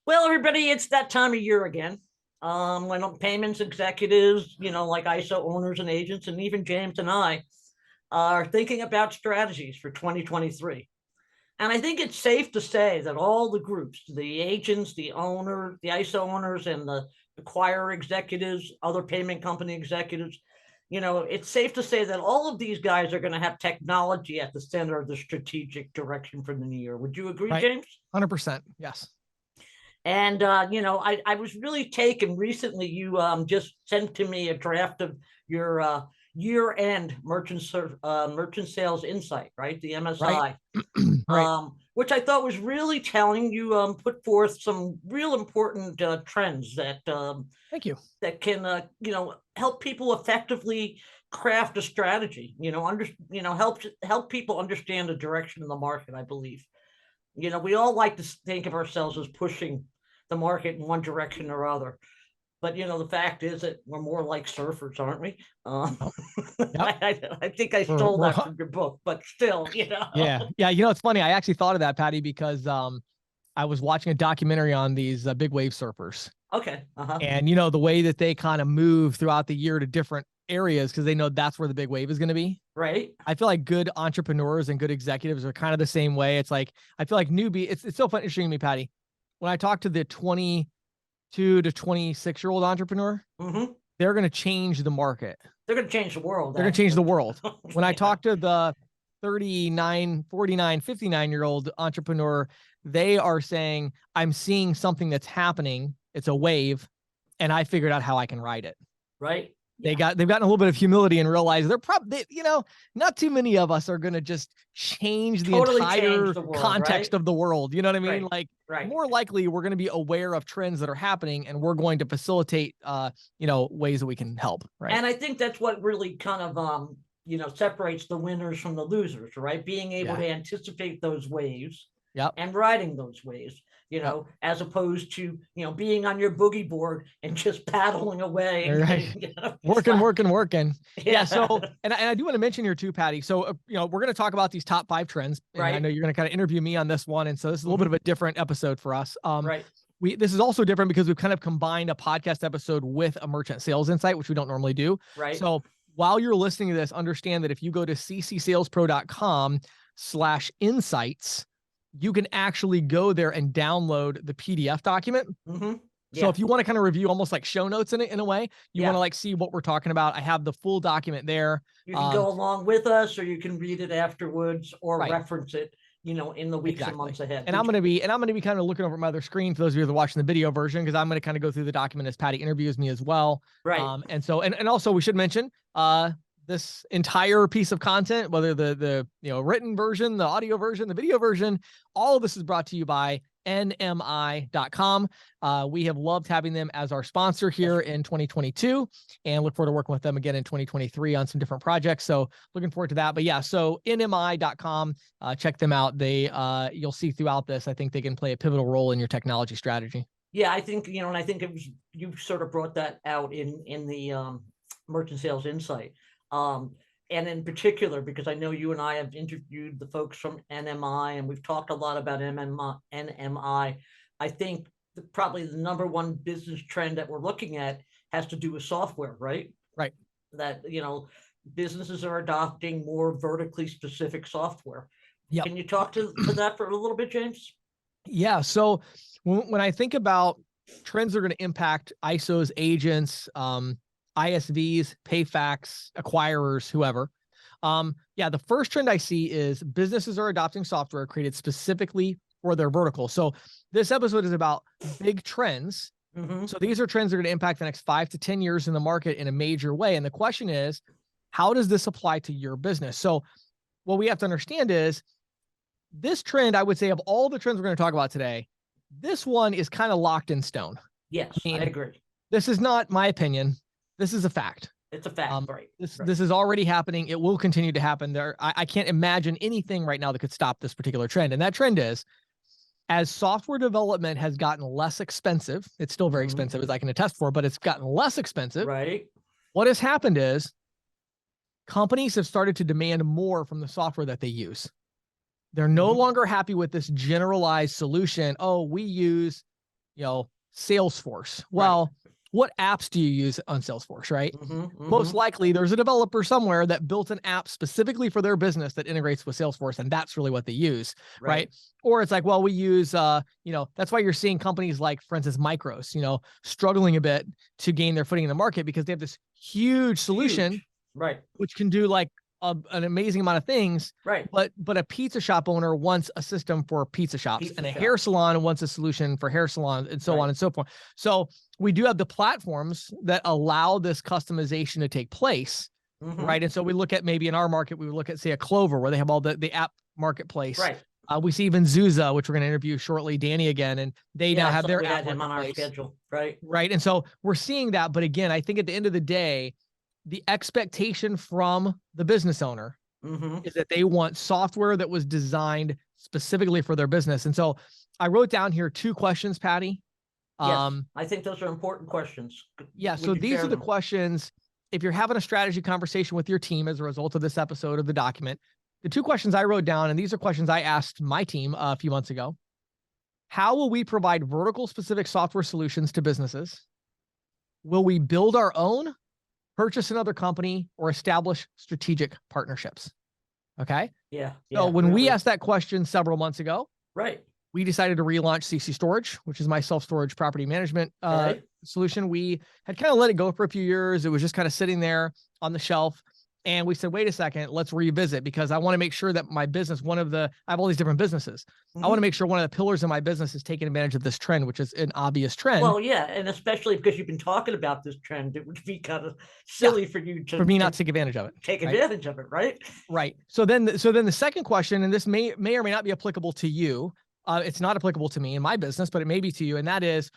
Well, everybody, it's that time of year again. When payments executives, like ISO owners and agents, and even James and I are thinking about strategies for 2023. And I think it's safe to say that all the groups, the agents, the owner, the ISO owners, and the acquirer executives, other payment company executives, it's safe to say that all of these guys are going to have technology at the center of the strategic direction for the new year. Would you agree, Right. James? 100%. Yes. And I was really taken recently. You just sent to me a draft of your year-end merchant sales insight, right? The Right. MSI, Right. which I thought was really telling. You put forth some real important trends Thank you. that can help people effectively craft a strategy. Help people understand the direction of the market. I believe we all like to think of ourselves as pushing the market in one direction or other. But the fact is that we're more like surfers, aren't we? Yep. Yep. I think I We're, stole we're, that hu- from your book, but still, yeah. Yeah. It's funny. I actually thought of that, Patty, because I was watching a documentary on these big wave surfers. Okay. Uh-huh. And, the way that they kind of move throughout the year to different areas because they know that's where the big wave is going to be. Right. I feel like good entrepreneurs and good executives are kind of the same way. It's like, I feel like newbie, it's so fun interesting to me, Patty. When I talk to the 22 to 26-year-old entrepreneur, Mm-hmm. they're going to change the market. They're going to change the world, They're going to change the actually. world. When I Yeah. talk to the 39, 49, 59-year-old entrepreneur, they are saying, I'm seeing something that's happening. It's a wave, and I figured out how I can ride it. Right. They've gotten a little bit of humility and realize they're probably, not too many of us are going to just change the Totally change entire the world, context right? of the world. You know what I mean? Right. Like Right. more likely we're going to be aware of trends that are happening and we're going to facilitate, ways that we can help. Right. And I think that's what really kind of separates the winners from the losers, right? Being able Yeah. to anticipate those waves Yep. and riding those waves, Yep. as opposed to being on your boogie board and just paddling away All and right. getting Working. Yeah. So, yeah. and I do want to mention here too, Patty. So, we're going to talk about these top 5 trends, and I Right. know you're going to kind of interview me on this one. And so this is a little bit of Mm-hmm. a different episode for us. Right. This is also different because we've kind of combined a podcast episode with a merchant sales insight, which we don't normally do. Right. So while you're listening to this, understand that if you go to ccsalespro.com/insights, you can actually go there and download the PDF document. Mm-hmm. So Yeah. if you want to kind of review almost like show notes in a way, you want Yeah. to like see what we're talking about. I have the full document there. You can go along with us, or you can read it afterwards, or Right. reference it, in the weeks and Exactly. months ahead. And I'm going to be kind of looking over my other screen for those of you that are watching the video version, because I'm going to kind of go through the document as Patty interviews me as well. Right. And so, and also we should mention, this entire piece of content, whether the written version, the audio version, the video version, all of this is brought to you by nmi.com. We have loved having them as our sponsor here in 2022 and look forward to working with them again in 2023 on some different projects. So looking forward to that. But yeah, so nmi.com, check them out. You'll see throughout this, I think they can play a pivotal role in your technology strategy. Yeah, I think, and I think it was, you sort of brought that out in the merchant sales insight. And in particular, because I know you and I have interviewed the folks from NMI and we've talked a lot about NMI. I think probably the number one business trend that we're looking at has to do with software, right? Right. That, businesses are adopting more vertically specific software. Yep. Can you talk to that for a little bit, James? Yeah. So when I think about trends that are going to impact ISOs, agents, ISVs, PayFacs, acquirers, whoever. The first trend I see is businesses are adopting software created specifically for their vertical. So this episode is about big trends. Mm-hmm. So these are trends that are going to impact the next 5 to 10 years in the market in a major way. And the question is, how does this apply to your business? So what we have to understand is this trend, I would say, of all the trends we're going to talk about today, this one is kind of locked in stone. Yes, I agree. This is not my opinion. This is a fact. It's a fact, right? This is already happening. It will continue to happen. I can't imagine anything right now that could stop this particular trend. And that trend is, as software development has gotten less expensive, it's still very expensive, as I can attest for, but it's gotten less expensive. Right. What has happened is companies have started to demand more from the software that they use. They're no longer happy with this generalized solution. Oh, we use Salesforce. Well, what apps do you use on Salesforce, right? Most likely there's a developer somewhere that built an app specifically for their business that integrates with Salesforce, and that's really what they use, right? Or it's like, well, we use, that's why you're seeing companies like, for instance, Micros, struggling a bit to gain their footing in the market because they have this huge solution, which can do like an amazing amount of things, but a pizza shop owner wants a system for pizza shops, and a hair salon wants a solution for hair salons, and so on and so forth. So we do have the platforms that allow this customization to take place, right? And so we look at, maybe in our market, we would look at, say, a Clover, where they have all the app marketplace. We see even Zuza, which we're going to interview shortly, Danny again, and they now have their app him on our schedule, right. And so we're seeing that, but again, I think at the end of the day, the expectation from the business owner is that they want software that was designed specifically for their business. And so I wrote down here 2 questions, Patty. Yes, I think those are important questions. Yeah. So these are the questions, if you're having a strategy conversation with your team as a result of this episode of the document, the 2 questions I wrote down, and these are questions I asked my team a few months ago. How will we provide vertical specific software solutions to businesses? Will we build our own, purchase another company, or establish strategic partnerships? Okay. So when we asked that question several months ago, we decided to relaunch CC Storage, which is my self-storage property management solution. We had kind of let it go for a few years. It was just kind of sitting there on the shelf. And we said, wait a second, let's revisit, because I want to make sure that my business, I have all these different businesses. I want to make sure one of the pillars of my business is taking advantage of this trend, which is an obvious trend. Well, yeah. And especially because you've been talking about this trend, it would be kind of silly for you to, for me not to take advantage of it. Take advantage of it, right? Right. So then the second question, and this may or may not be applicable to you. It's not applicable to me in my business, but it may be to you. And that is,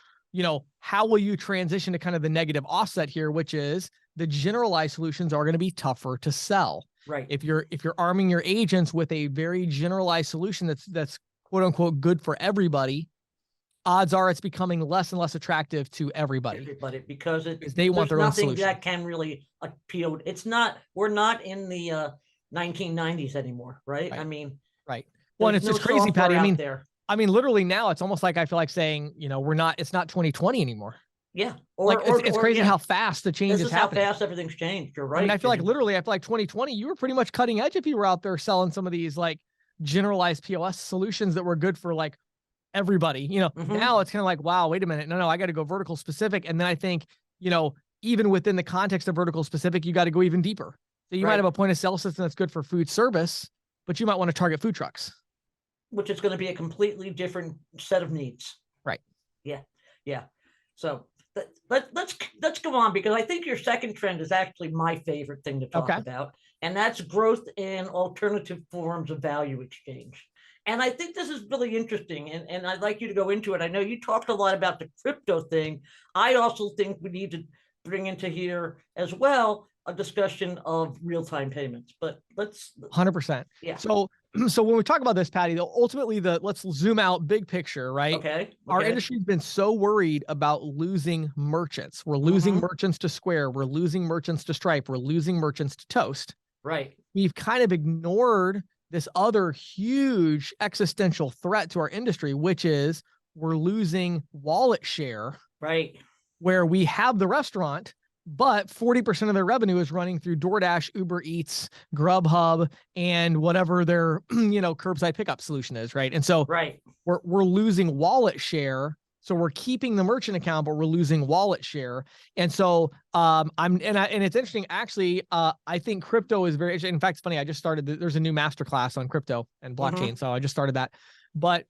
how will you transition to kind of the negative offset here, which is the generalized solutions are going to be tougher to sell. If you're arming your agents with a very generalized solution that's quote unquote good for everybody, odds are it's becoming less and less attractive to everybody because they want their own solution that can really appeal. We're not in the 1990s anymore, right? I mean, well, and it's crazy, Patty. I mean, literally now it's almost like I feel like saying, it's not 2020 anymore. Yeah. It's crazy how fast the change is happening. How fast everything's changed. You're right. I mean, I feel like 2020, you were pretty much cutting edge if you were out there selling some of these like generalized POS solutions that were good for like everybody. Now it's kind of like, wow, wait a minute. No, I got to go vertical specific. And then I think, even within the context of vertical specific, you got to go even deeper. So you might have a point of sale system that's good for food service, but you might want to target food trucks, which is going to be a completely different set of needs. Yeah. So let's go on, because I think your second trend is actually my favorite thing to talk about, and that's growth in alternative forms of value exchange. And I think this is really interesting, and I'd like you to go into it. I know you talked a lot about the crypto thing. I also think we need to bring into here as well a discussion of real-time payments, but let's 100%. Yeah. So when we talk about this, Patty, ultimately let's zoom out big picture, right? Okay. Our industry's been so worried about losing merchants. We're losing merchants to Square. We're losing merchants to Stripe. We're losing merchants to Toast. Right. We've kind of ignored this other huge existential threat to our industry, which is we're losing wallet share. Right. Where we have the restaurant, but 40% of their revenue is running through DoorDash, Uber Eats, Grubhub, and whatever their, curbside pickup solution is, right? And so we're losing wallet share. So we're keeping the merchant account, but we're losing wallet share. And so and it's interesting, actually, I think crypto is very, in fact, it's funny, I just started, there's a new masterclass on crypto and blockchain. So I just started that. But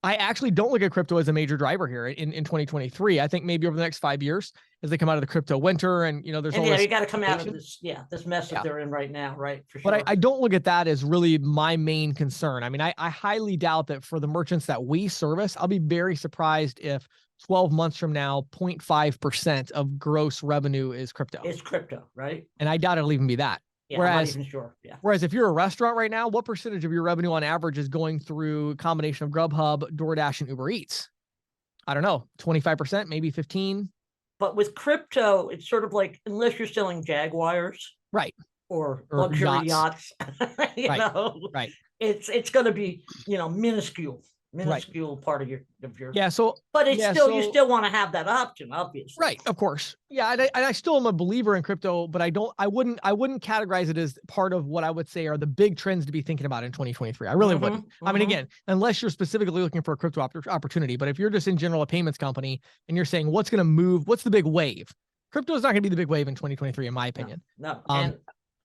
I actually don't look at crypto as a major driver here in 2023. I think maybe over the next 5 years, as they come out of the crypto winter, and there's all you got to come out of this mess that they're in right now, right? For sure. But I don't look at that as really my main concern. I mean, I highly doubt that for the merchants that we service, I'll be very surprised if 12 months from now, 0.5% of gross revenue is crypto. It's crypto, right? And I doubt it'll even be that. Yeah, I'm not even sure. Yeah. Whereas if you're a restaurant right now, what percentage of your revenue on average is going through a combination of Grubhub, DoorDash, and Uber Eats? I don't know, 25%, maybe 15%. But with crypto, it's sort of like, unless you're selling Jaguars, right, or luxury yachts, right. it's going to be minuscule. minuscule part of your yeah. So but it's yeah, still you still want to have that option, obviously. Right, of course. Yeah, I still am a believer in crypto, but I wouldn't categorize it as part of what I would say are the big trends to be thinking about in 2023. I really wouldn't. I mean, again, unless you're specifically looking for a crypto opportunity, but if you're just in general a payments company and you're saying what's going to move, what's the big wave? Crypto is not going to be the big wave in 2023, in my opinion. No.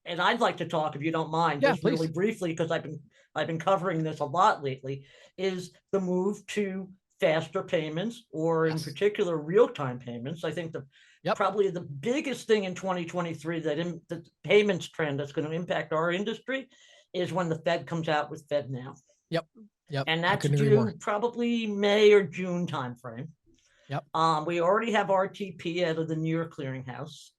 And I'd like to talk, if you don't mind, yeah, just please. really briefly, because I've been covering this a lot lately, is the move to faster payments, or in particular real-time payments. I think probably the biggest thing in 2023 that in the payments trend that's going to impact our industry is when the Fed comes out with FedNow. Yep. And that's due probably May or June timeframe. Yep. We already have RTP out of the New York Clearinghouse.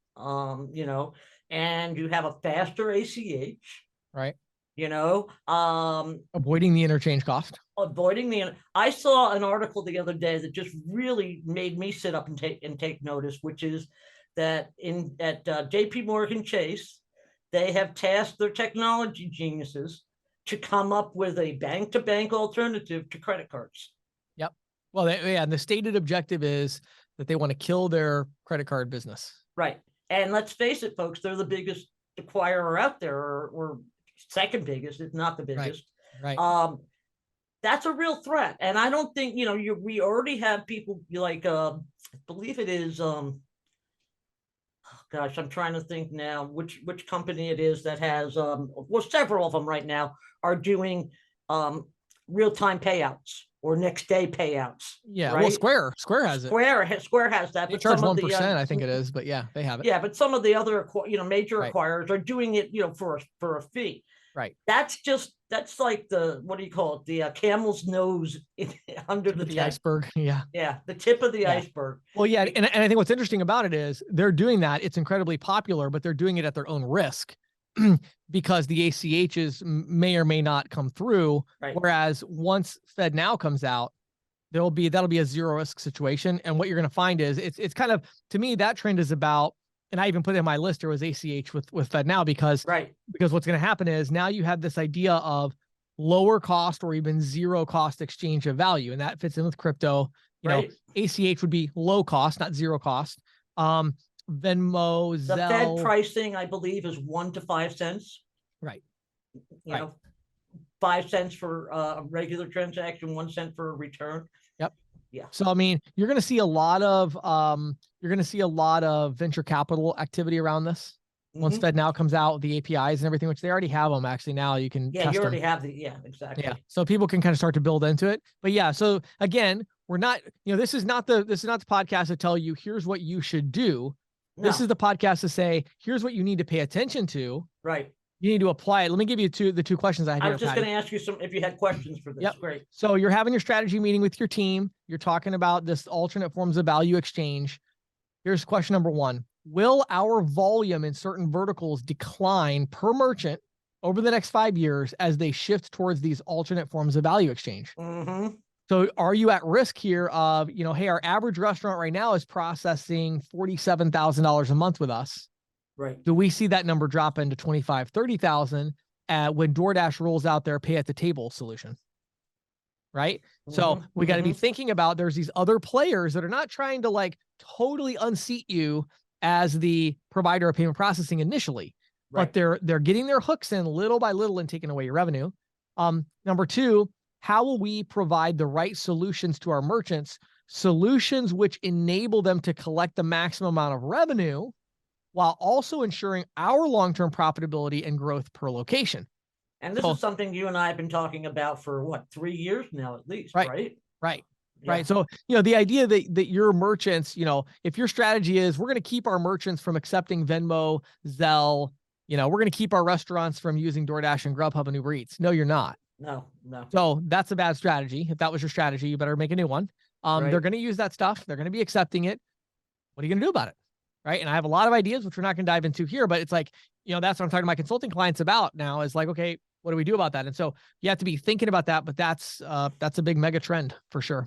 And you have a faster ACH. Right. Avoiding the interchange cost. I saw an article the other day that just really made me sit up and take notice, which is that at JP Morgan Chase, they have tasked their technology geniuses to come up with a bank-to-bank alternative to credit cards. Yep. Well, and the stated objective is that they want to kill their credit card business. Right. And let's face it, folks, they're the biggest acquirer out there, or second biggest, if not the biggest. Right. That's a real threat. And I don't think, we already have people like, I believe it is, I'm trying to think now which company it is that has, several of them right now are doing real-time payouts or next day payouts. Yeah. Right? Well, Square has it. Square has that. They charge 1%, I think it is, but yeah, they have it. Yeah, but some of the other, major acquirers are doing it, for a fee. Right. That's like the, what do you call it? The camel's nose under the iceberg. Yeah. Yeah. The tip of the iceberg. Well, yeah. And I think what's interesting about it is they're doing that. It's incredibly popular, but they're doing it at their own risk because the ACHs may or may not come through. Right. Whereas once FedNow comes out, that'll be a zero risk situation. And what you're going to find is it's kind of, to me, that trend is about, and I even put in my list, there was ACH with FedNow because what's going to happen is now you have this idea of lower cost or even zero cost exchange of value. And that fits in with crypto. You know, ACH would be low cost, not zero cost. Venmo, Zelle. The Fed pricing, I believe, is 1 to 5 cents. Right. You know, 5 cents for a regular transaction, 1 cent for a return. Yep. Yeah. So, I mean, you're going to see a lot of venture capital activity around this. Once FedNow comes out with the APIs and everything, which they already have them actually now, you can test you already them. have exactly. Yeah. So people can kind of start to build into it. But yeah, so again, we're not, this is not the podcast to tell you, here's what you should do. No. This is the podcast to say, here's what you need to pay attention to. Right. You need to apply it. Let me give you the two questions I had. I was just going to ask you if you had questions for this. Yep. Great. So you're having your strategy meeting with your team. You're talking about this alternate forms of value exchange. Here's question number 1. Will our volume in certain verticals decline per merchant over the next 5 years as they shift towards these alternate forms of value exchange? So are you at risk here of, hey, our average restaurant right now is processing $47,000 a month with us. Right. Do we see that number drop into 25, 30,000 when DoorDash rolls out their pay at the table solution? Right. So we got to be thinking about, there's these other players that are not trying to like totally unseat you as the provider of payment processing initially, but they're getting their hooks in little by little and taking away your revenue. Number 2, how will we provide the right solutions to our merchants, solutions which enable them to collect the maximum amount of revenue while also ensuring our long-term profitability and growth per location? And this is something you and I have been talking about for 3 years now, at least, right? Right. Yeah. Right. So, the idea that your merchants, if your strategy is we're going to keep our merchants from accepting Venmo, Zelle, we're going to keep our restaurants from using DoorDash and Grubhub and Uber Eats. No, you're not. No. So that's a bad strategy. If that was your strategy, you better make a new one. They're going to use that stuff. They're going to be accepting it. What are you going to do about it? Right. And I have a lot of ideas, which we're not going to dive into here, but it's like, that's what I'm talking to my consulting clients about now is like, okay, what do we do about that? And so you have to be thinking about that, but that's a big mega trend for sure.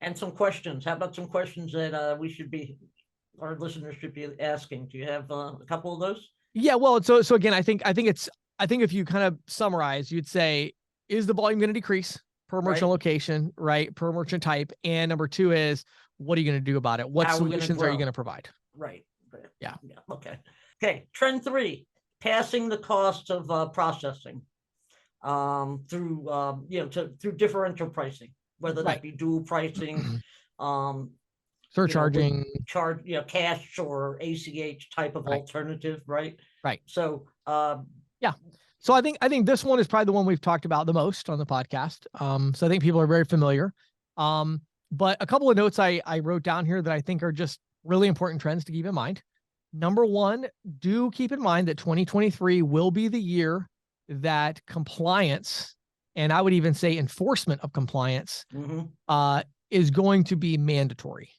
And some questions. How about some questions that our listeners should be asking? Do you have a couple of those? Yeah. Well, so again, I think if you kind of summarize, you'd say, is the volume going to decrease per merchant location, right? Per merchant type. And number two is, what are you going to do about it? What solutions are you going to provide? Right. Yeah. Okay. Okay. Trend 3, passing the costs of processing through through differential pricing, whether that be dual pricing, surcharging, charge, cash or ACH type of alternative, right? Right. So yeah. So I think this one is probably the one we've talked about the most on the podcast. So I think people are very familiar. But a couple of notes I wrote down here that I think are just really important trends to keep in mind. Number one, do keep in mind that 2023 will be the year that compliance, and I would even say enforcement of compliance, is going to be mandatory.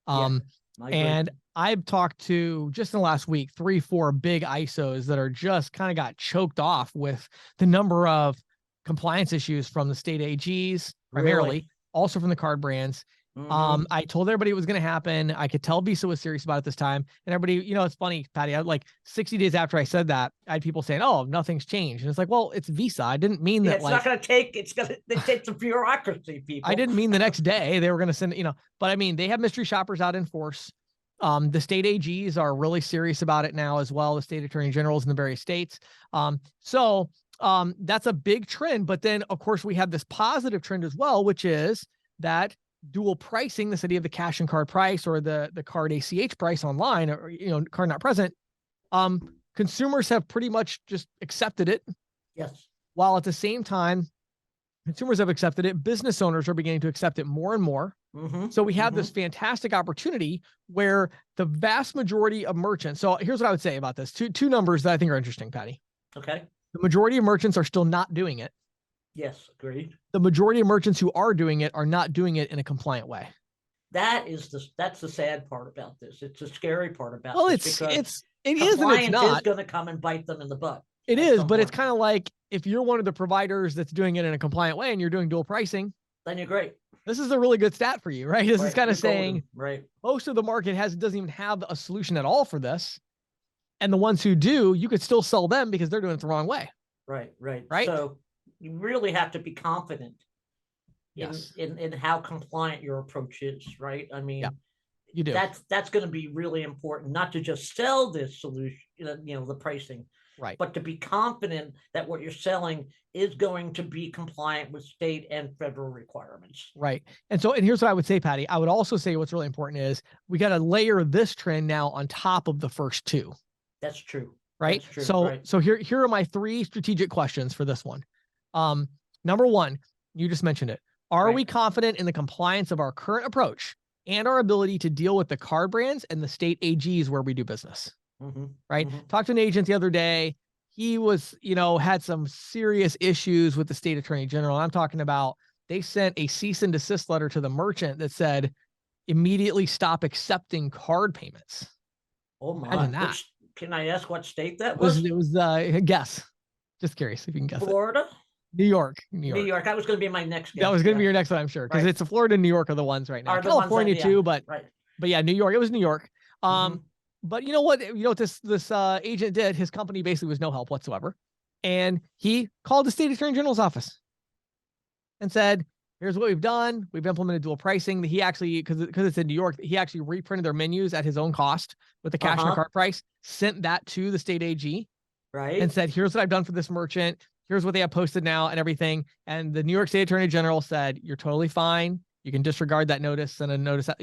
And I've talked to, just in the last week, 3-4 big ISOs that are just kind of got choked off with the number of compliance issues from the state AGs, primarily, also from the card brands. I told everybody it was going to happen. I could tell Visa was serious about it this time. And everybody, it's funny, Patty, I like 60 days after I said that, I had people saying, oh, nothing's changed. And it's like, well, it's Visa. I didn't mean that. It's not going to take, it takes some bureaucracy, people. I didn't mean the next day they were going to send, but I mean, they have mystery shoppers out in force. The state AGs are really serious about it now as well. The state attorney generals in the various states. So that's a big trend. But then, of course, we have this positive trend as well, which is that dual pricing, this idea of the cash and card price or the card ACH price online, or card not present. Consumers have pretty much just accepted it. Yes. While at the same time, consumers have accepted it. Business owners are beginning to accept it more and more. So we have this fantastic opportunity where the vast majority of merchants. So here's what I would say about this. Two numbers that I think are interesting, Patty. Okay. The majority of merchants are still not doing it. Yes, agreed. The majority of merchants who are doing it are not doing it in a compliant way. That's the sad part about this. It's the scary part about this. Well, it is and it's not. Is going to come and bite them in the butt. It is, but it's kind of like if you're one of the providers that's doing it in a compliant way and you're doing dual pricing, then you're great. This is a really good stat for you, right? This is kind of saying most of the market doesn't even have a solution at all for this. And the ones who do, you could still sell them because they're doing it the wrong way. Right. So you really have to be confident in how compliant your approach is, right? I mean, you do. That's going to be really important, not to just sell this solution, the pricing, right, but to be confident that what you're selling is going to be compliant with state and federal requirements. Right. And here's what I would say, Patty. I would also say what's really important is we got to layer this trend now on top of the first two. That's true. Right. That's true. So here are my 3 strategic questions for this one. Number one, you just mentioned it. Are we confident in the compliance of our current approach and our ability to deal with the card brands and the state AGs where we do business? Right. Talked to an agent the other day. He was, had some serious issues with the state attorney general. I'm talking about, they sent a cease and desist letter to the merchant that said, immediately stop accepting card payments. Oh my. Imagine that. Can I ask what state that was? It was guess. Just curious if you can guess. Florida? New York. That was going to be my next guess. That was going to be your next one, I'm sure. Because it's Florida and New York are the ones right now. California too, but yeah, New York. It was New York. But you know what? This agent did. His company basically was no help whatsoever, and he called the state attorney general's office and said, "Here's what we've done. We've implemented dual pricing." He actually, because it's in New York, he actually reprinted their menus at his own cost with the cash and card price. Sent that to the state AG, and said, "Here's what I've done for this merchant. Here's what they have posted now, and everything." And the New York State Attorney General said, "You're totally fine. You can disregard that notice and a notice." But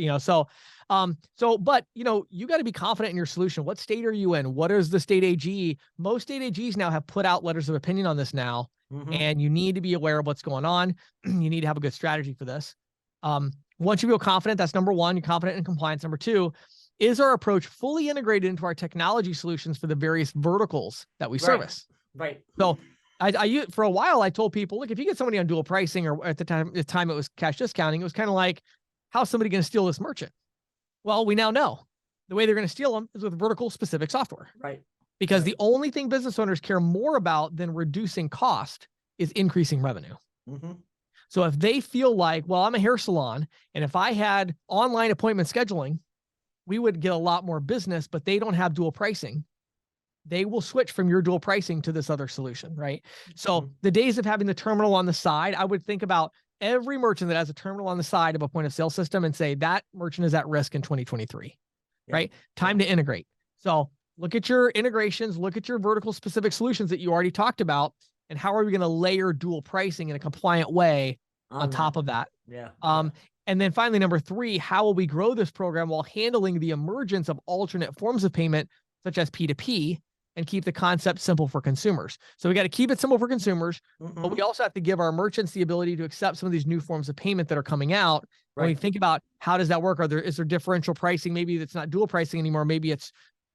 you got to be confident in your solution. What state are you in? What is the state AG? Most state AGs now have put out letters of opinion on this now, and you need to be aware of what's going on. You need to have a good strategy for this. Once you feel confident, that's number one. You're confident in compliance. Number two, is our approach fully integrated into our technology solutions for the various verticals that we service? Right. So I for a while, I told people, look, if you get somebody on dual pricing, or at the time it was cash discounting, it was kind of like, how's somebody going to steal this merchant? Well, we now know the way they're going to steal them is with vertical specific software. Right. Because the only thing business owners care more about than reducing cost is increasing revenue. So if they feel like, well, I'm a hair salon, and if I had online appointment scheduling, we would get a lot more business, but they don't have dual pricing. They will switch from your dual pricing to this other solution, right? So the days of having the terminal on the side, I would think about every merchant that has a terminal on the side of a point of sale system and say that merchant is at risk in 2023, right? Time to integrate. So look at your integrations, look at your vertical specific solutions that you already talked about, and how are we going to layer dual pricing in a compliant way on top of that? Yeah. And then finally, number 3, how will we grow this program while handling the emergence of alternate forms of payment, such as P2P, and keep the concept simple for consumers? So we got to keep it simple for consumers, but we also have to give our merchants the ability to accept some of these new forms of payment that are coming out. When we think about how does that work? Is there differential pricing? Maybe it's not dual pricing anymore. Maybe it's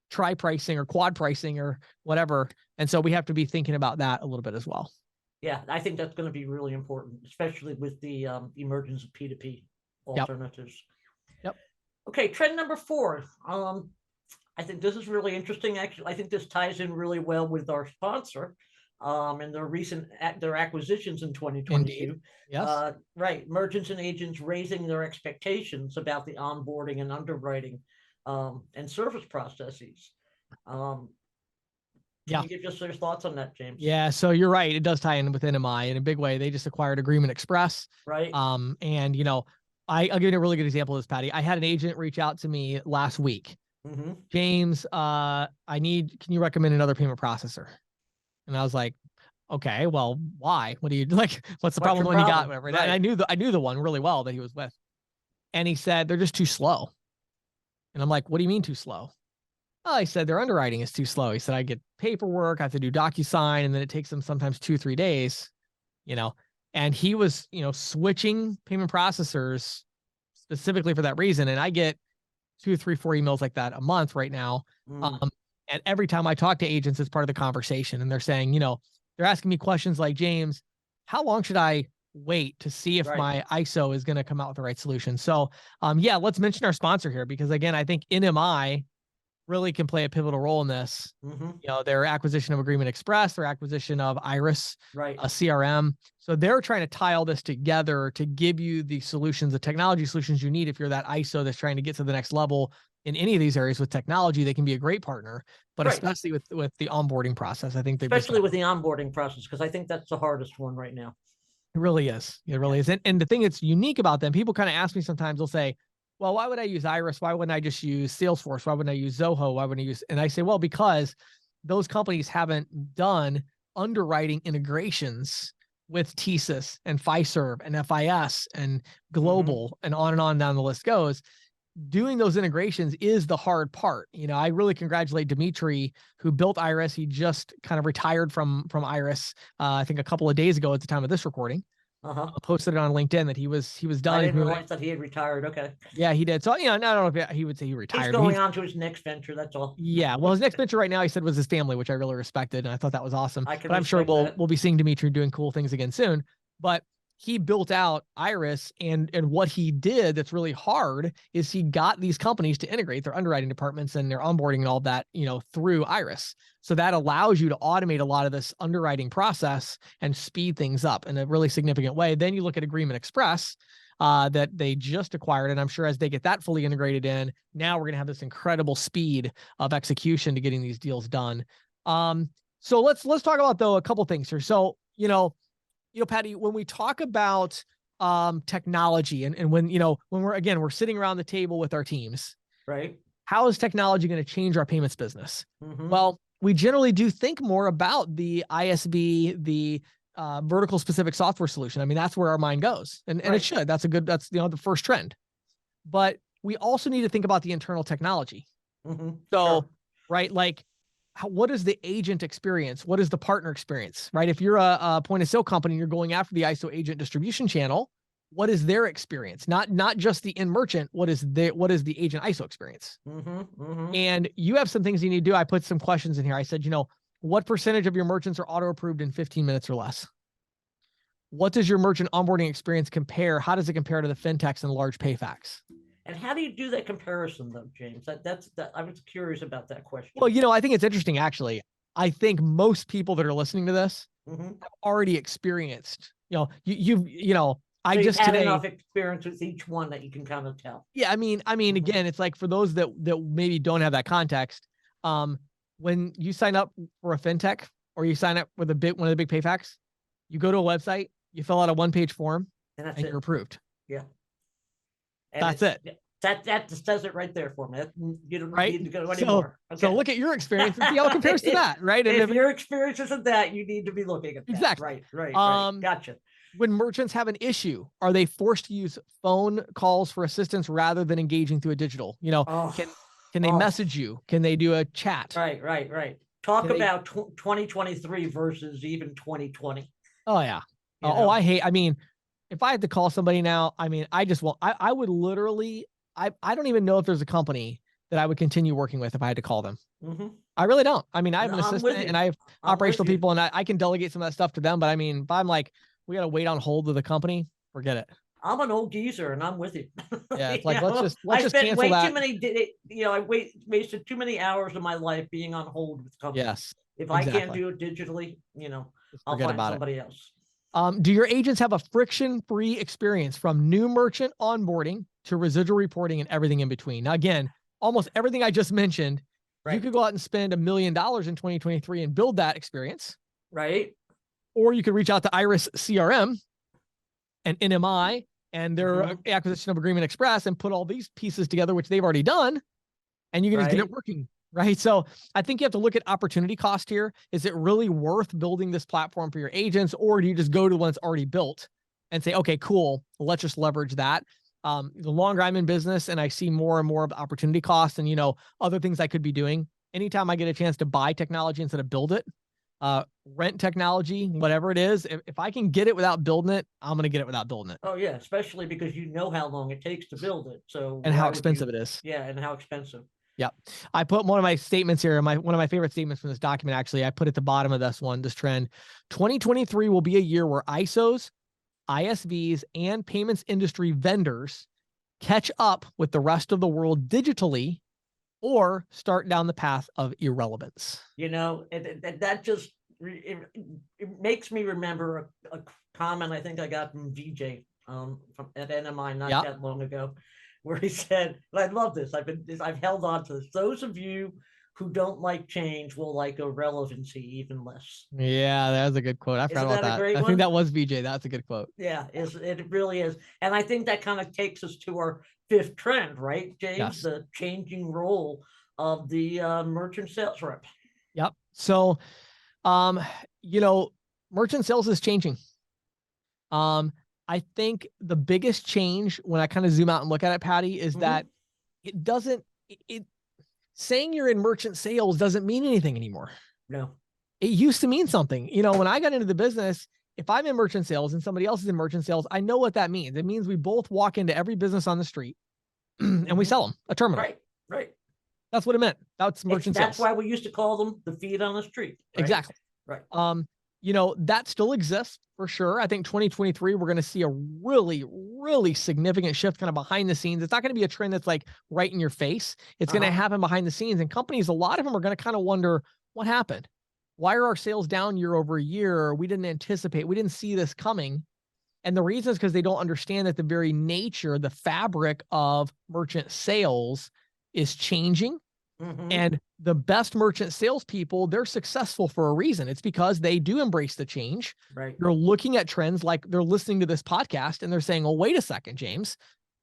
tri pricing or quad pricing or whatever. And so we have to be thinking about that a little bit as well. Yeah, I think that's going to be really important, especially with the emergence of P2P alternatives. Yep. Okay, trend number 4. I think this is really interesting. Actually, I think this ties in really well with our sponsor and their acquisitions in 2022. Indeed. Yes. Right. Merchants and agents raising their expectations about the onboarding and underwriting and service processes. Can you give us your thoughts on that, James? Yeah, so you're right. It does tie in with NMI in a big way. They just acquired Agreement Express. Right. And I'll give you a really good example of this, Patty. I had an agent reach out to me last week. James, can you recommend another payment processor? And I was like, okay, well, why? What do you like? What's the problem when you got whatever? Right. And I knew the one really well that he was with. And he said, they're just too slow. And I'm like, what do you mean too slow? Oh, he said their underwriting is too slow. He said, I get paperwork, I have to do DocuSign, and then it takes them sometimes 2-3 days, and he was, switching payment processors specifically for that reason. And I get 2, 3, 4 emails like that a month right now. And every time I talk to agents, it's part of the conversation. And they're saying, they're asking me questions like, James, how long should I wait to see if my ISO is going to come out with the right solution? So, let's mention our sponsor here, because again, I think NMI really can play a pivotal role in this. Their acquisition of Agreement Express, their acquisition of Iris, a CRM. So they're trying to tie all this together to give you the solutions, the technology solutions you need. If you're that ISO that's trying to get to the next level in any of these areas with technology, they can be a great partner, but especially with the onboarding process. I think especially with the onboarding process, because I think that's the hardest one right now. It really is. It really is. And the thing that's unique about them, people kind of ask me sometimes, they'll say, well, why would I use Iris? Why wouldn't I just use Salesforce? Why wouldn't I use Zoho? Why wouldn't I use, and I say, well, because those companies haven't done underwriting integrations with TSYS and Fiserv and FIS and Global and on down the list goes. Doing those integrations is the hard part. I really congratulate Dimitri, who built Iris. He just kind of retired from Iris, I think a couple of days ago at the time of this recording. Posted it on LinkedIn that he was done. I didn't realize that he had retired. Okay. Yeah, he did. So, I don't know if he would say he retired. He's going on to his next venture. That's all. Yeah. Well, his next venture right now, he said, was his family, which I really respected. And I thought that was awesome. But I'm sure we'll be seeing Dimitri doing cool things again soon. But he built out Iris, and what he did that's really hard is he got these companies to integrate their underwriting departments and their onboarding and all that, through Iris. So that allows you to automate a lot of this underwriting process and speed things up in a really significant way. Then you look at Agreement Express that they just acquired, and I'm sure as they get that fully integrated in, now we're going to have this incredible speed of execution to getting these deals done. So let's talk about, though, a couple things here. So, Patty, when we talk about technology and when we're sitting around the table with our teams, right? How is technology going to change our payments business? Well, we generally do think more about the ISV, the vertical specific software solution. I mean, that's where our mind goes, and it should. That's the first trend. But we also need to think about the internal technology. So, right, like, what is the agent experience? What is the partner experience, right? If you're a point of sale company, you're going after the ISO agent distribution channel. What is their experience? Not just the end merchant. What is the agent ISO experience? And you have some things you need to do. I put some questions in here. I said, what percentage of your merchants are auto approved in 15 minutes or less? What does your merchant onboarding experience compare? How does it compare to the fintechs and large PayFacs? And how do you do that comparison, though, James? That's I was curious about that question. Well, I think it's interesting, actually. I think most people that are listening to this have already experienced. You've just had today enough experience with each one that you can kind of tell. Yeah, I mean, again, it's like for those that maybe don't have that context. When you sign up for a fintech or you sign up with one of the big PayFacs, you go to a website, you fill out a one-page form, And that's and it. you're approved. Yeah. And That's it. That just says it right there for me. You don't Right. need to go anymore. So look at your experience and see how it compares to that. Right. And if your experience isn't that, you need to be looking at that. Exactly. Right. Gotcha. When merchants have an issue, are they forced to use phone calls for assistance rather than engaging through a digital? Can they message you? Can they do a chat? Right. Talk about 2023 versus even 2020. Oh yeah. I mean, if I had to call somebody now, I mean, I would literally, I don't even know if there's a company that I would continue working with if I had to call them. Mm-hmm. I really don't. I mean, I have an assistant and I have operational people and I can delegate some of that stuff to them. But I mean, if I'm like, we got to wait on hold of the company, forget it. I'm an old geezer and I'm with you. Yeah. It's like, let's just cancel way that. too many, I wasted too many hours of my life being on hold with companies. Yes. If I can't do it digitally, I'll find somebody else. Do your agents have a friction-free experience from new merchant onboarding to residual reporting and everything in between? Now, again, almost everything I just mentioned, you could go out and spend $1 million in 2023 and build that experience. Right. Or you could reach out to Iris CRM and NMI and their acquisition of Agreement Express and put all these pieces together, which they've already done, and you can just get it working. Right. So I think you have to look at opportunity cost here. Is it really worth building this platform for your agents, or do you just go to the one that's already built and say, okay, cool, let's just leverage that? The longer I'm in business and I see more and more of the opportunity costs and, other things I could be doing, anytime I get a chance to buy technology instead of build it, rent technology, whatever it is, if I can get it without building it, I'm going to get it without building it. Oh yeah. Especially because you know how long it takes to build it. So, and how expensive it is. Yeah. And how expensive. Yep. I put one of my statements here, one of my favorite statements from this document, actually, I put at the bottom of this trend. 2023 will be a year where ISOs, ISVs, and payments industry vendors catch up with the rest of the world digitally or start down the path of irrelevance. That just, it makes me remember a comment I think I got from VJ at NMI not that long ago, where he said, and I love this, I've held on to this. Those of you who don't like change will like irrelevancy even less. Yeah, that was a good quote. I forgot about that. I think that was VJ. That's a good quote. Yeah, it really is. And I think that kind of takes us to our fifth trend, right, James? Yes. The changing role of the merchant sales rep. Yep. So, merchant sales is changing. I think the biggest change when I kind of zoom out and look at it, Patty, is that saying you're in merchant sales doesn't mean anything anymore. No. It used to mean something. When I got into the business, if I'm in merchant sales and somebody else is in merchant sales, I know what that means. It means we both walk into every business on the street and we sell them a terminal. Right. That's what it meant. That's merchant sales. That's why we used to call them the feet on the street. Right? Exactly. Right. That still exists for sure. I think 2023, we're going to see a really, really significant shift kind of behind the scenes. It's not going to be a trend that's like right in your face. It's going to happen behind the scenes, and companies, a lot of them are going to kind of wonder what happened. Why are our sales down year over year? We didn't anticipate, we didn't see this coming. And the reason is because they don't understand that the very nature, the fabric of merchant sales is changing. And the best merchant salespeople, they're successful for a reason. It's because they do embrace the change. Right. They're looking at trends, like they're listening to this podcast and they're saying, "Oh, wait a second, James.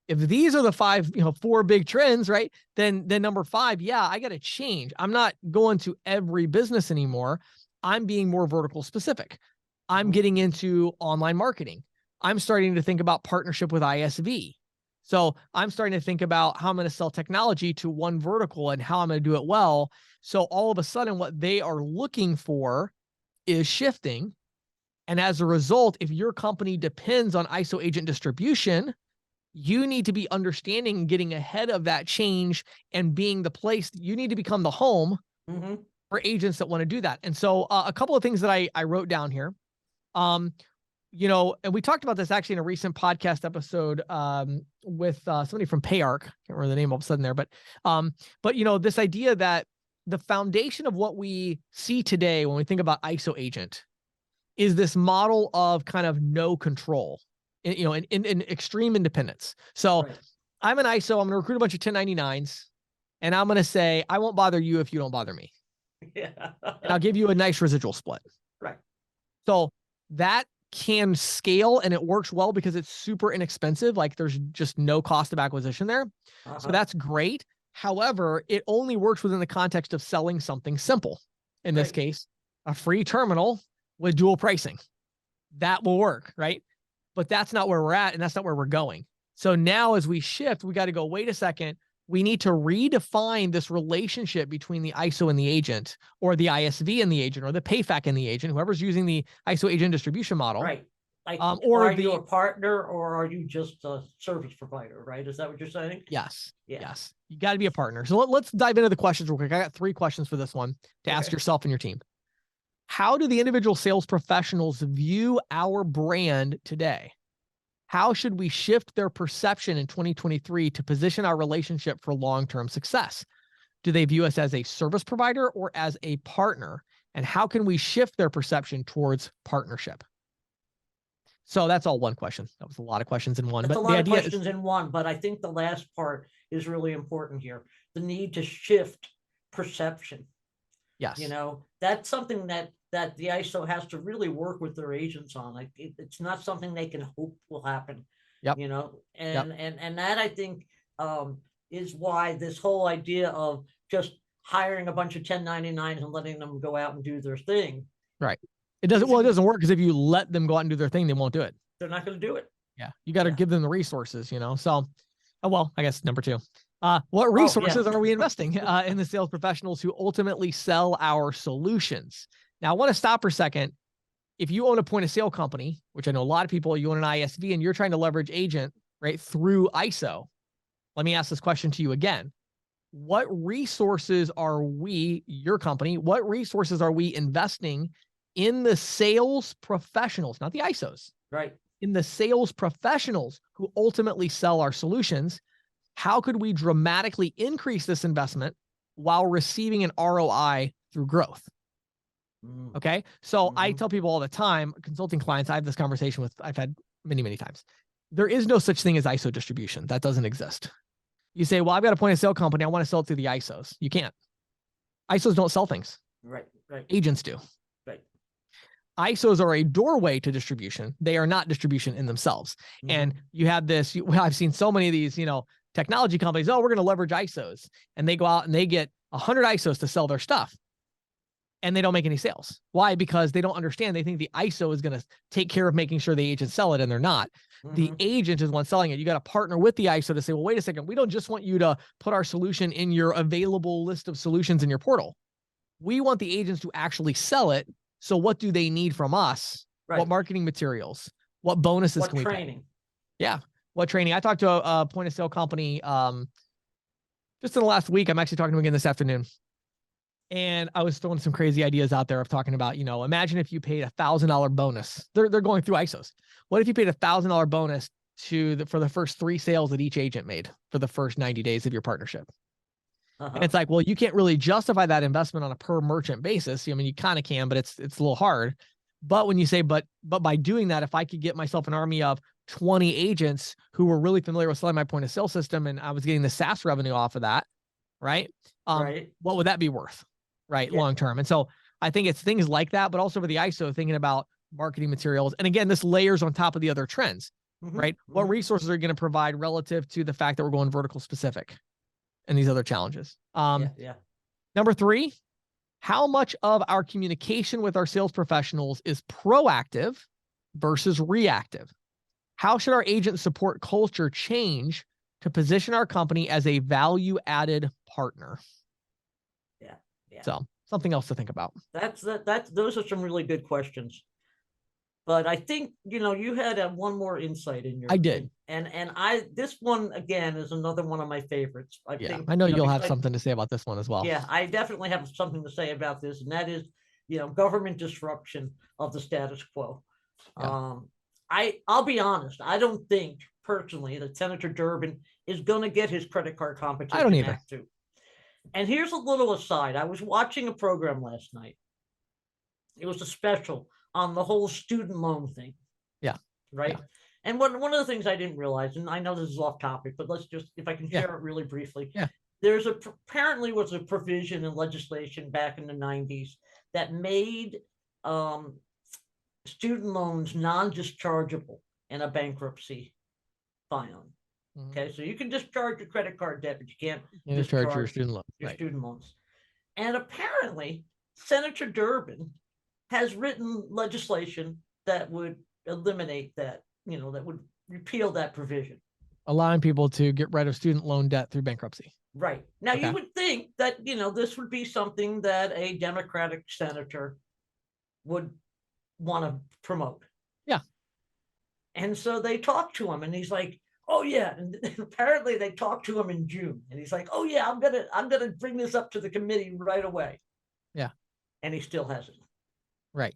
If these are the four big trends, right? Then number 5, I got to change. I'm not going to every business anymore. I'm being more vertical specific. I'm getting into online marketing. I'm starting to think about partnership with ISV. So I'm starting to think about how I'm going to sell technology to one vertical and how I'm going to do it well. So all of a sudden, what they are looking for is shifting. And as a result, if your company depends on ISO agent distribution, you need to be understanding and getting ahead of that change and being the place. You need to become the home for agents that want to do that. And so a couple of things that I wrote down here. And we talked about this actually in a recent podcast episode with somebody from PayArc. Can't remember the name all of a sudden there, but this idea that the foundation of what we see today when we think about ISO agent is this model of kind of no control, in extreme independence. So I'm an ISO. I'm going to recruit a bunch of 1099s, and I'm going to say, I won't bother you if you don't bother me. Yeah. And I'll give you a nice residual split. Right. So that can scale and it works well because it's super inexpensive. Like there's just no cost of acquisition there. So that's great. However, it only works within the context of selling something simple. In this case, a free terminal with dual pricing. That will work, right? But that's not where we're at, and that's not where we're going. So now as we shift, we got to go, wait a second, we need to redefine this relationship between the ISO and the agent, or the ISV and the agent, or the PayFac and the agent, whoever's using the ISO agent distribution model. Right. Like, or are you a partner or are you just a service provider, right? Is that what you're saying? Yes. Yeah. Yes. You got to be a partner. So let's dive into the questions real quick. I got 3 questions for this one to ask yourself and your team. How do the individual sales professionals view our brand today? How should we shift their perception in 2023 to position our relationship for long-term success? Do they view us as a service provider or as a partner? And how can we shift their perception towards partnership? So that's all one question. That was a lot of questions in one. That's but a lot of questions in one, but I think the last part is really important here. The need to shift perception. Yes. You know, that's something that the ISO has to really work with their agents on. Like it's not something they can hope will happen. Yep. You know, and that I think is why this whole idea of just hiring a bunch of 1099s and letting them go out and do their thing. Right. It doesn't work because if you let them go out and do their thing, they won't do it. They're not going to do it. Yeah. You got to give them the resources, you know? So, well, I guess number 2, what resources are we investing in the sales professionals who ultimately sell our solutions? Now I want to stop for a second. If you own a point of sale company, which I know a lot of people, you own an ISV and you're trying to leverage agent right through ISO. Let me ask this question to you again. What resources are we, your company, what resources are we investing in the sales professionals, not the ISOs, right? In the sales professionals who ultimately sell our solutions? How could we dramatically increase this investment while receiving an ROI through growth? Okay. So I tell people all the time, consulting clients, I have this conversation with, I've had many, many times. There is no such thing as ISO distribution. That doesn't exist. You say, well, I've got a point of sale company. I want to sell it through the ISOs. You can't. ISOs don't sell things. Right. Agents do. Right. ISOs are a doorway to distribution. They are not distribution in themselves. And you have this, I've seen so many of these, technology companies, oh, we're going to leverage ISOs. And they go out and they get 100 ISOs to sell their stuff. And they don't make any sales. Why? Because they don't understand. They think the ISO is going to take care of making sure the agents sell it, and they're not. The agent is the one selling it. You got to partner with the ISO to say, well, wait a second. We don't just want you to put our solution in your available list of solutions in your portal. We want the agents to actually sell it. So what do they need from us? Right. What marketing materials? What bonuses can we pay? Yeah. What training? I talked to a point of sale company just in the last week. I'm actually talking to them again this afternoon. And I was throwing some crazy ideas out there of talking about, imagine if you paid $1,000 bonus. They're going through ISOs. What if you paid $1,000 bonus for the first 3 sales that each agent made for the first 90 days of your partnership? And it's like, well, you can't really justify that investment on a per merchant basis. I mean, you kind of can, but it's a little hard. But when you say, but by doing that, if I could get myself an army of 20 agents who were really familiar with selling my point of sale system, and I was getting the SaaS revenue off of that, right? What would that be worth? Right. Yeah. Long term. And so I think it's things like that, but also for the ISO thinking about marketing materials. And again, this layers on top of the other trends, right? What resources are you going to provide relative to the fact that we're going vertical specific and these other challenges? Number 3, how much of our communication with our sales professionals is proactive versus reactive? How should our agent support culture change to position our company as a value-added partner? Yeah. So something else to think about. Those are some really good questions. But I think, you had one more insight in your. I did. And this one again is another one of my favorites. I think, I know you'll have something to say about this one as well. Yeah, I definitely have something to say about this. And that is, government disruption of the status quo. Yeah. I'll be honest. I don't think personally that Senator Durbin is going to get his credit card competition. I don't either. And here's a little aside. I was watching a program last night. It was a special on the whole student loan thing. Yeah. Right. Yeah. And one of the things I didn't realize, and I know this is off topic, but let's just, if I can share it really briefly. Yeah. There's apparently was a provision in legislation back in the 90s that made student loans non-dischargeable in a bankruptcy filing. Mhm. Okay, so you can discharge your credit card debt, but you can't You discharge your discharge student loan. your Right. student loans. And apparently, Senator Durbin has written legislation that would eliminate that, that would repeal that provision. Allowing people to get rid of student loan debt through bankruptcy. Right. Now, Okay. you would think that, this would be something that a Democratic senator would want to promote. Yeah. And so they talked to him and he's like, oh yeah. And apparently they talked to him in June and he's like, oh yeah, I'm gonna bring this up to the committee right away. Yeah. And he still hasn't. Right.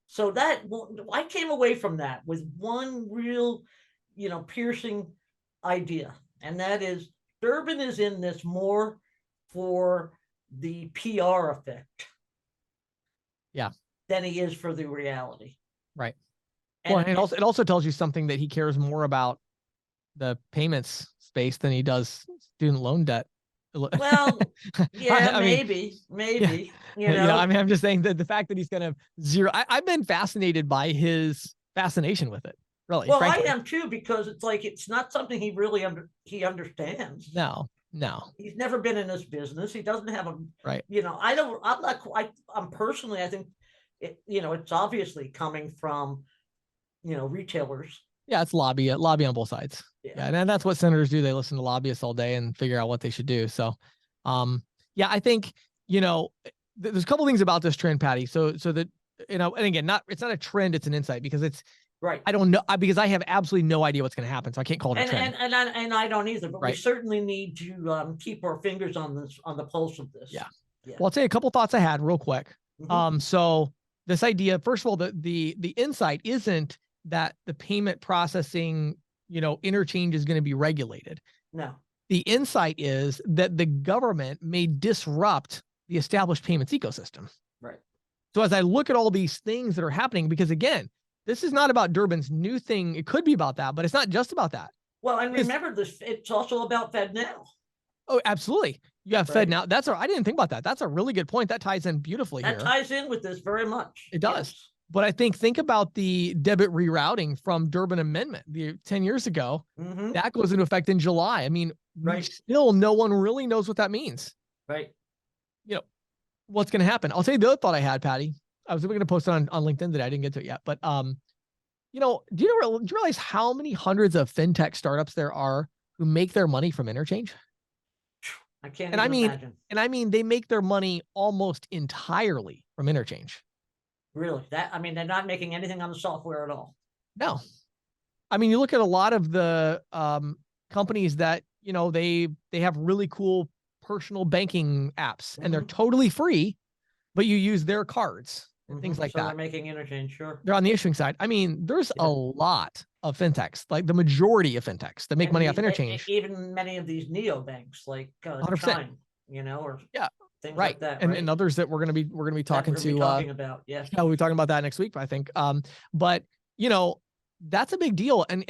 So I came away from that with one real, piercing idea. And that is Durbin is in this more for the PR effect. Yeah. Than he is for the reality. Right. And, well, and it also tells you something that he cares more about the payments space than he does student loan debt. Well, yeah, I maybe. Yeah. I mean, I'm just saying that the fact that he's going to zero, I've been fascinated by his fascination with it. Really. Well, frankly. I am too, because it's like, it's not something he really understands. No. He's never been in this business. He doesn't have a, right. I'm personally, I think it's obviously coming from, retailers. Yeah. It's lobby on both sides. Yeah. And that's what senators do. They listen to lobbyists all day and figure out what they should do. So, yeah, I think, there's a couple things about this trend, Patty. So that, and again, it's not a trend, it's an insight, because it's, right. I don't know, because I have absolutely no idea what's going to happen. So I can't call it a trend. And I don't either, but right. we certainly need to keep our fingers on the pulse of this. Yeah. Well, I'll tell you a couple thoughts I had real quick. Mm-hmm. So this idea, first of all, the insight isn't that the payment processing, interchange is going to be regulated. No. The insight is that the government may disrupt the established payments ecosystem. Right. So as I look at all these things that are happening, because again, this is not about Durbin's new thing. It could be about that, but it's not just about that. Well, and remember this, it's also about FedNow. Oh, absolutely. You have FedNow. I didn't think about that. That's a really good point. That ties in beautifully here. That ties in with this very much. It does. Yes. But think about the debit rerouting from Durbin Amendment 10 years ago. Mm-hmm. That goes into effect in July. I mean, still no one really knows what that means. Right. What's going to happen. I'll tell you the other thought I had, Patty. I was going to post it on LinkedIn today. I didn't get to it yet, but, do you realize how many hundreds of fintech startups there are who make their money from interchange? I can't imagine. And I mean, they make their money almost entirely from interchange. Really? They're not making anything on the software at all. No. I mean, you look at a lot of the companies that, they have really cool personal banking apps, and they're totally free, but you use their cards and things like that. They're making interchange, sure. They're on the issuing side. I mean, there's a lot of fintechs, like the majority of fintechs that make money off interchange. Even many of these neobanks, like 100%. Chime, or things like that. And others that we're going to be talking about. Yeah. We'll be talking about that next week, I think. But that's a big deal. And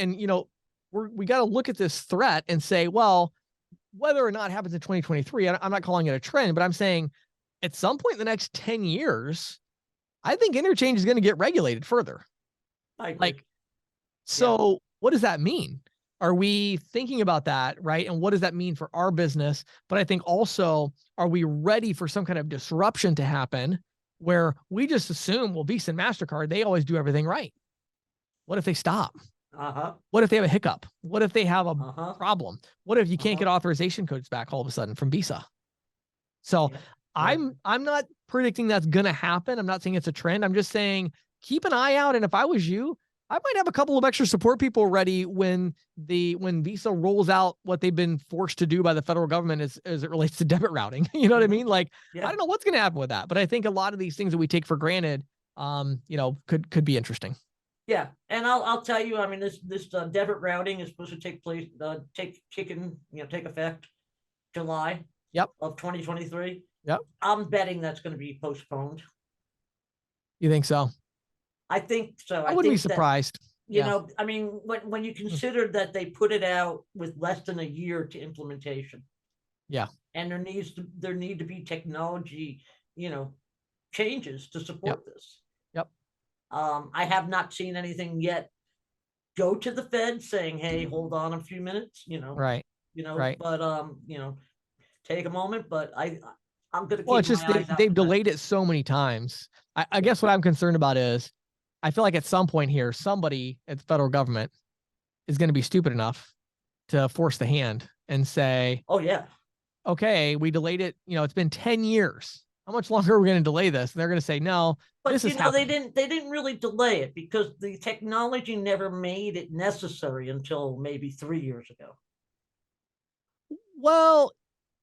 we got to look at this threat and say, well, whether or not it happens in 2023, I'm not calling it a trend, but I'm saying at some point in the next 10 years, I think interchange is going to get regulated further. So what does that mean? Are we thinking about that, right? And what does that mean for our business? But I think also, are we ready for some kind of disruption to happen where we just assume, well, Visa and MasterCard, they always do everything right. What if they stop? What if they have a hiccup? What if they have a problem? What if you can't get authorization codes back all of a sudden from Visa? So I'm not predicting that's going to happen. I'm not saying it's a trend. I'm just saying, keep an eye out. And if I was you, I might have a couple of extra support people ready when Visa rolls out what they've been forced to do by the federal government as it relates to debit routing. You know what I mean? I don't know what's going to happen with that, but I think a lot of these things that we take for granted, could be interesting. Yeah, and I'll tell you, this debit routing is supposed to take effect July of 2023. Yep. I'm betting that's going to be postponed. You think so? I think so. I wouldn't be surprised. When you consider that they put it out with less than a year to implementation. Yeah. And there need to be technology, changes to support this. Yep. I have not seen anything yet go to the Fed saying, "Hey, hold on a few minutes," Right. Right. but take a moment. But I'm going to Well, keep it's just my eyes out they've for that. delayed it so many times. I Yeah. guess what I'm concerned about is I feel like at some point here, somebody at the federal government is going to be stupid enough to force the hand and say, Oh yeah. okay, we delayed it. It's been 10 years. How much longer are we going to delay this? And they're going to say, no, But this is they happening. didn't really delay it because the technology never made it necessary until maybe 3 years ago. Well,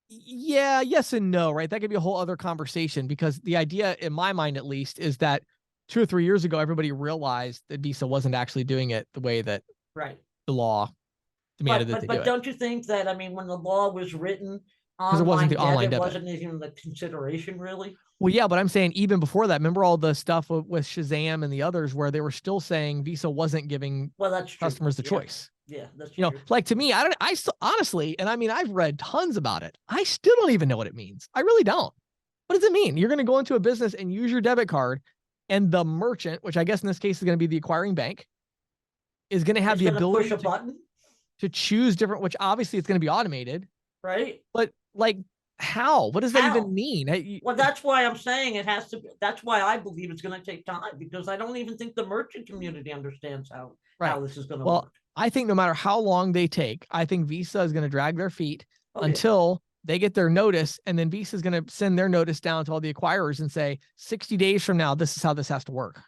yeah, yes and no, right? That could be a whole other conversation because the idea, in my mind at least, is that 2 or 3 years ago, everybody realized that Visa wasn't actually doing it the way that Right. the law demanded that they do But it don't you think that, I mean, when the law was written, because it wasn't online the online debit debit. wasn't even the consideration really? Well, yeah, but I'm saying even before that, remember all the stuff with Shazam and the others where they were still saying Visa wasn't giving Well, that's true. customers the Yeah. choice. Yeah, that's true. Like to me, I still, honestly, and I mean, I've read tons about it. I still don't even know what it means. I really don't. What does it mean? You're going to go into a business and use your debit card, and the merchant, which I guess in this case is going to be the acquiring bank, is going to have It's the going to push ability a button, to choose different, which obviously it's going to be automated, right? but like how? What does that even How? mean? Well, that's why I'm saying it has to. That's why I believe it's going to take time because I don't even think the merchant community understands Right. how this is going to Well, work. I think no matter how long they take, I think Visa is going to drag their feet Oh yeah. until they get their notice. And then Visa is going to send their notice down to all the acquirers and say, 60 days from now, this is how this has to work.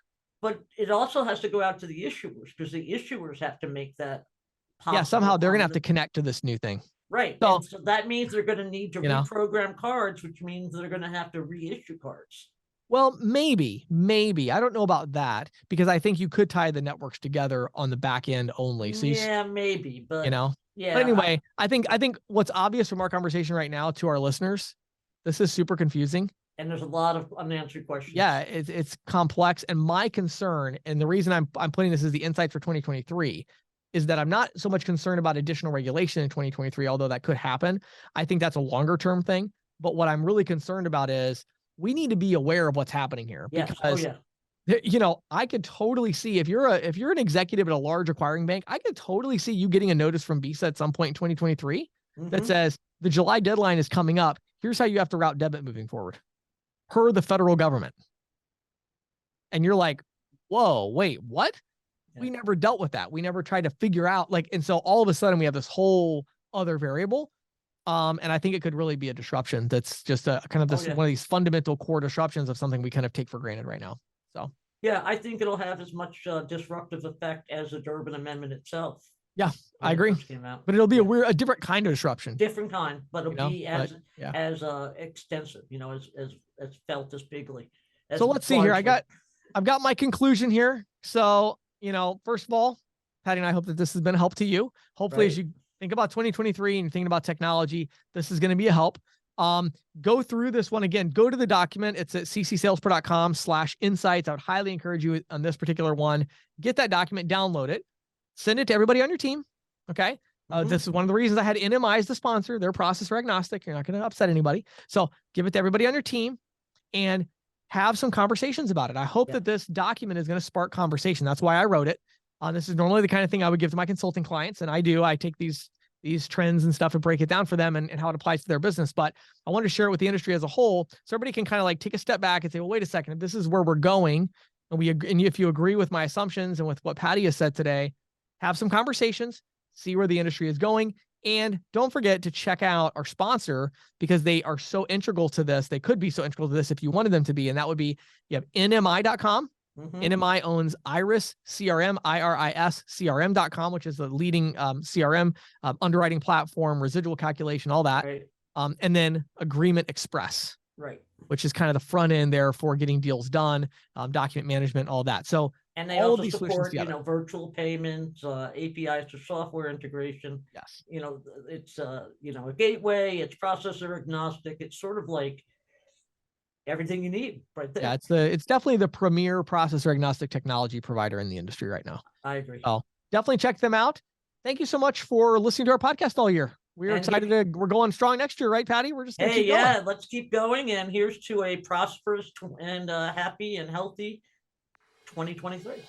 But it also has to go out to the issuers because the issuers have to make that Yeah, possible somehow they're going to have to on connect to this new thing. right. So, And so that means they're going to need to you know, reprogram cards, which means they're going to have to reissue cards. well, maybe. I don't know about that because I think you could tie the networks together on the back end only. So Yeah, maybe, you but know, but yeah, anyway, I think what's obvious from our conversation right now to our listeners, this is super confusing. and there's a lot of unanswered questions. Yeah, it's complex. And my concern, and the reason I'm putting this as the insights for 2023, is that I'm not so much concerned about additional regulation in 2023, although that could happen. I think that's a longer term thing. But what I'm really concerned about is we need to be aware of what's happening here Yes. Oh because yeah. I could totally see if you're an executive at a large acquiring bank, I could totally see you getting a notice from Visa at some point in 2023 that says the July deadline is coming up. Here's how you have to route debit moving forward per the federal government. And you're like, whoa, wait, what? Yeah. We never dealt with that. We never tried to figure out and so all of a sudden we have this whole other variable. And I think it could really be a disruption. That's just a kind of this yeah. one of these fundamental core disruptions of something we kind of take for granted right now. So Yeah, I think it'll have as much disruptive effect as the Durbin Amendment itself. yeah, I When it agree. first came out. But it'll be Yeah. a different kind of disruption. Different kind, but it'll be But yeah. as extensive, as felt as bigly. So let's see here. I've got my conclusion here. So, first of all, Patty and I hope that this has been a help to you. Hopefully, as Right. you think about 2023 and you're thinking about technology, this is going to be a help. Go through this one again. Go to the document. It's at ccsalespro.com/insights. I would highly encourage you on this particular one. Get that document, download it, send it to everybody on your team. Okay. This is one of the reasons I had NMI as the sponsor. They're processor agnostic. You're not going to upset anybody. So give it to everybody on your team and have some conversations about it. I hope that this document is going to spark conversation. That's why I wrote it. This is normally the kind of thing I would give to my consulting clients. And I do. I take these trends and stuff and break it down for them and how it applies to their business. But I wanted to share it with the industry as a whole so everybody can kind of take a step back and say, well, wait a second, if this is where we're going, and if you agree with my assumptions and with what Patty has said today, have some conversations, see where the industry is going. And don't forget to check out our sponsor because they are so integral to this. They could be so integral to this if you wanted them to be. And that would be, you have NMI.com. NMI owns Iris CRM, IRIS CRM.com, which is the leading CRM underwriting platform, residual calculation, all that. Right. And then Agreement Express, Right. which is kind of the front end there for getting deals done, document management, all that. So and they all also these support, together. Virtual payments, APIs to software integration. Yes. It's a gateway. It's processor agnostic. It's sort of like everything you need right there. Yeah, it's definitely the premier processor agnostic technology provider in the industry right now. I agree. So definitely check them out. Thank you so much for listening to our podcast all year. We're excited we're going strong next year, right, Patty? We're just going to keep going. Let's keep going. And here's to a prosperous and happy and healthy 2023.